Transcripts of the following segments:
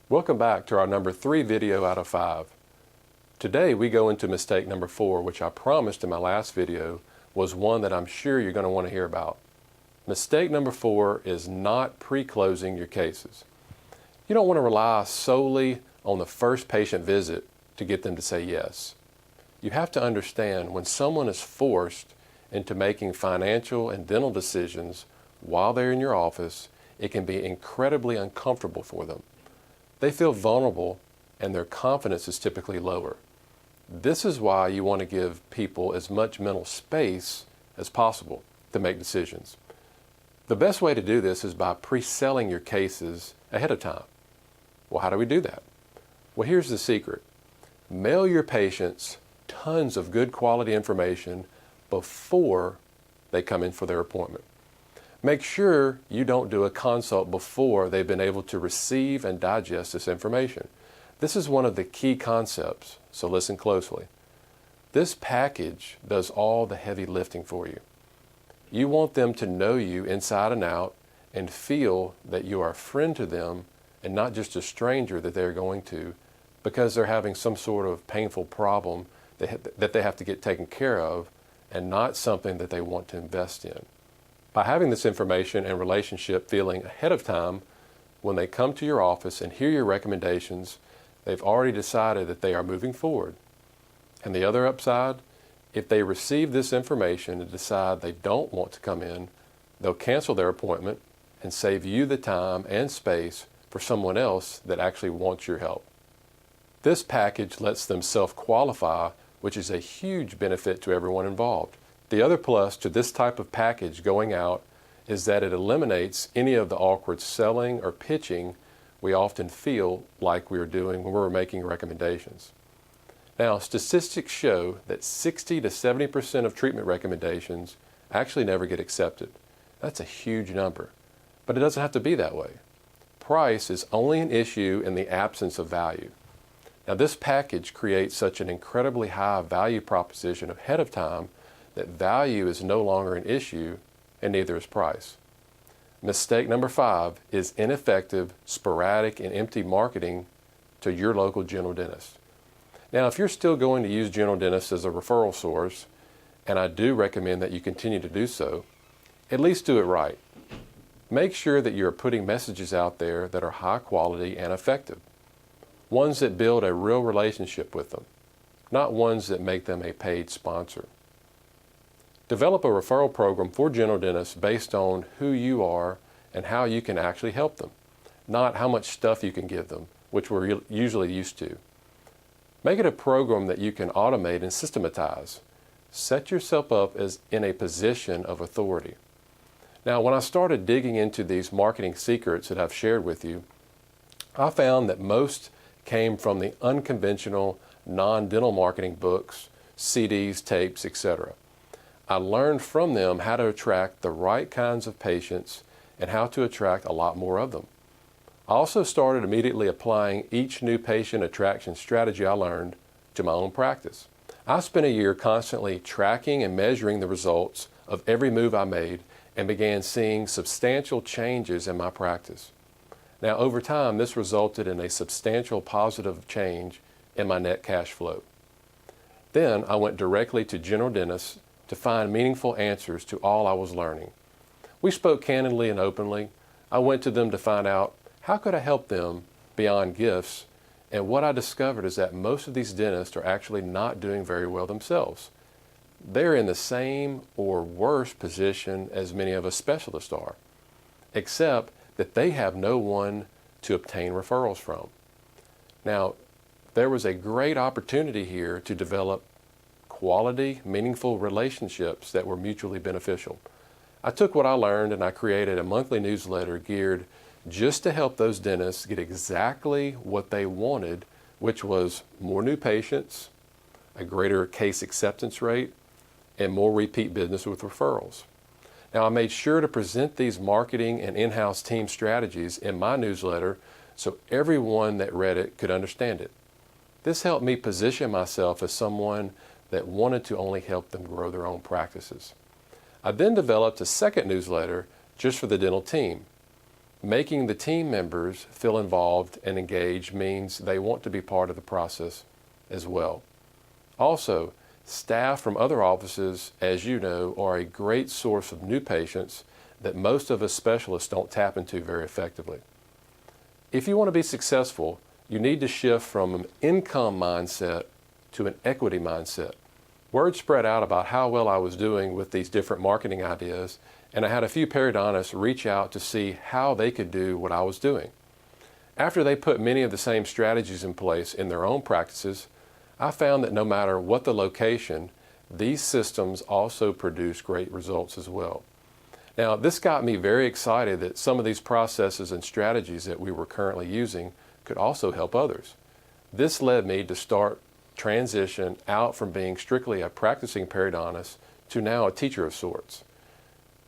Welcome back to our number 3 video out of 5. Today we go into mistake number 4, which I promised in my last video was one that I'm sure you're going to want to hear about. Mistake number 4 is not pre-closing your cases. You don't want to rely solely on the first patient visit to get them to say yes. You have to understand when someone is forced into making financial and dental decisions while they're in your office, it can be incredibly uncomfortable for them. They feel vulnerable and their confidence is typically lower. This is why you want to give people as much mental space as possible to make decisions. The best way to do this is by pre-selling your cases ahead of time. Well, how do we do that? Well, here's the secret. Mail your patients tons of good quality information before they come in for their appointment. Make sure you don't do a consult before they've been able to receive and digest this information. This is one of the key concepts, so listen closely. This package does all the heavy lifting for you. You want them to know you inside and out and feel that you are a friend to them and not just a stranger that they're going to because they're having some sort of painful problem that they have to get taken care of and not something that they want to invest in. By having this information and relationship feeling ahead of time, when they come to your office and hear your recommendations, they've already decided that they are moving forward. And the other upside, if they receive this information and decide they don't want to come in, they'll cancel their appointment and save you the time and space for someone else that actually wants your help. This package lets them self-qualify, which is a huge benefit to everyone involved. The other plus to this type of package going out is that it eliminates any of the awkward selling or pitching we often feel like we are doing when we're making recommendations. Now, statistics show that 60 to 70% of treatment recommendations actually never get accepted. That's a huge number, but it doesn't have to be that way. Price is only an issue in the absence of value. Now, this package creates such an incredibly high value proposition ahead of time that value is no longer an issue and neither is price. Mistake number 5 is ineffective, sporadic, and empty marketing to your local general dentist. Now, if you're still going to use general dentists as a referral source, and I do recommend that you continue to do so, at least do it right. Make sure that you're putting messages out there that are high quality and effective. Ones that build a real relationship with them, not ones that make them a paid sponsor. Develop a referral program for general dentists based on who you are and how you can actually help them, not how much stuff you can give them, which we're usually used to. Make it a program that you can automate and systematize. Set yourself up as in a position of authority. Now, when I started digging into these marketing secrets that I've shared with you, I found that most came from the unconventional non-dental marketing books, CDs, tapes, etc. I learned from them how to attract the right kinds of patients and how to attract a lot more of them. I also started immediately applying each new patient attraction strategy I learned to my own practice. I spent a year constantly tracking and measuring the results of every move I made and began seeing substantial changes in my practice. Now, over time, this resulted in a substantial positive change in my net cash flow. Then I went directly to general dentists to find meaningful answers to all I was learning. We spoke candidly and openly. I went to them to find out how could I help them beyond gifts, and what I discovered is that most of these dentists are actually not doing very well themselves. They're in the same or worse position as many of us specialists are, except that they have no one to obtain referrals from. Now, there was a great opportunity here to develop quality, meaningful relationships that were mutually beneficial. I took what I learned and I created a monthly newsletter geared just to help those dentists get exactly what they wanted, which was more new patients, a greater case acceptance rate, and more repeat business with referrals. Now, I made sure to present these marketing and in-house team strategies in my newsletter so everyone that read it could understand it. This helped me position myself as someone that wanted to only help them grow their own practices. I then developed a second newsletter just for the dental team. Making the team members feel involved and engaged means they want to be part of the process as well. Also, staff from other offices, as you know, are a great source of new patients that most of us specialists don't tap into very effectively. If you want to be successful, you need to shift from an income mindset to an equity mindset. Word spread out about how well I was doing with these different marketing ideas, and I had a few periodontists reach out to see how they could do what I was doing. After they put many of the same strategies in place in their own practices, I found that no matter what the location, these systems also produce great results as well. Now, this got me very excited that some of these processes and strategies that we were currently using could also help others. This led me to start transition out from being strictly a practicing periodontist to now a teacher of sorts.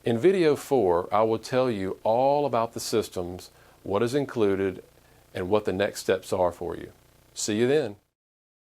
In video 4, I will tell you all about the systems, what is included, and what the next steps are for you. See you then.